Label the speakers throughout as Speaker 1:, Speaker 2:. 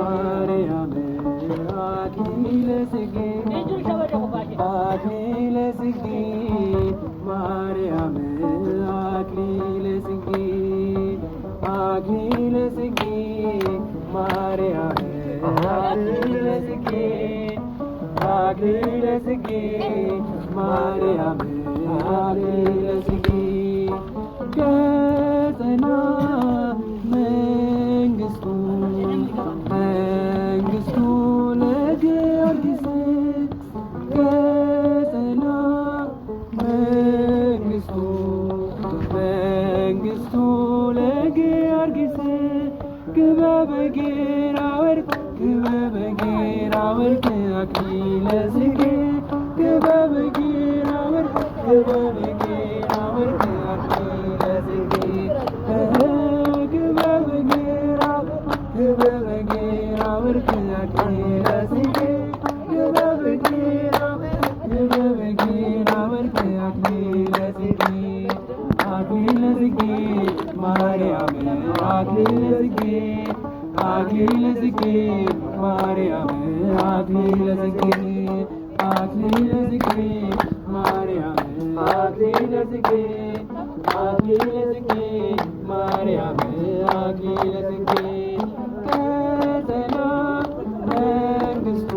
Speaker 1: ማርያም አክሊለ ጽጌ አክሊለ ጽጌ ማርያም አክሊለ ጽጌ አክሊለ ጽጌ ማርያም አክሊለ ጽጌ አክሊለ ጽጌ ማርያም አክሊለ ጽጌ ገጸና መንግስቱ ለጊዮርጊስ ገጸና መንግስቱ ለጊዮርጊስ ክበበ ጌራ ወርቅ አክሊለ ጽጌ ክበበ ጌራ ወርቅ አክሊለ ጽጌ ክበበ ጌራ ወርቅ አክሊለ ጽጌ ክበበ ጌራ ወርቅ አክሊለ ጽጌ አክሊለ ጽጌ ማርያም አክሊለ ጽጌ አክሊለ ጽጌ ማርያም አክሊለ ጽጌ አክሊለ ጽጌ ማርያም አክሊለ ጽጌ አክሊለ ጽጌ ማርያም አክሊለ ጽጌ ቀጠና መንግስቱ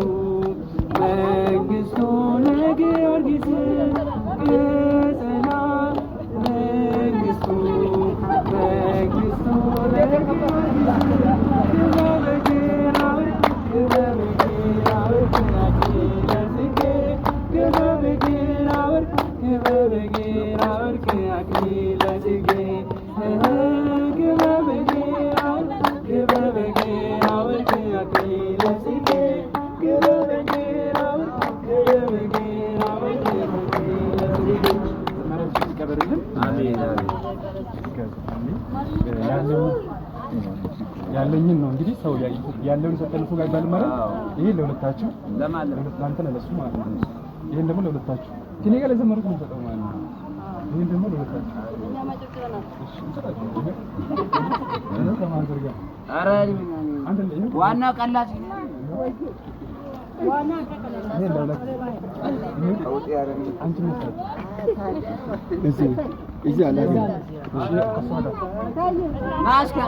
Speaker 1: ለጊዮርጊስ ቀጠና መንግስቱ ያለኝን ነው እንግዲህ ሰው ያለውን ሰጠልፉ ጋር ይባል ማለት ይሄ ለሁለታችሁ ለማንተ ለሱ ማለት ነው። ይሄን ደግሞ ለሁለታችሁ ከኔ ጋር ለዘመሩት ነው ሰጠው ማለት ነው። ይሄን ደግሞ ለሁለታችሁ
Speaker 2: ኧረ ዋና ቀላጭ ዋና
Speaker 1: እዚህ አለ
Speaker 2: ማስካ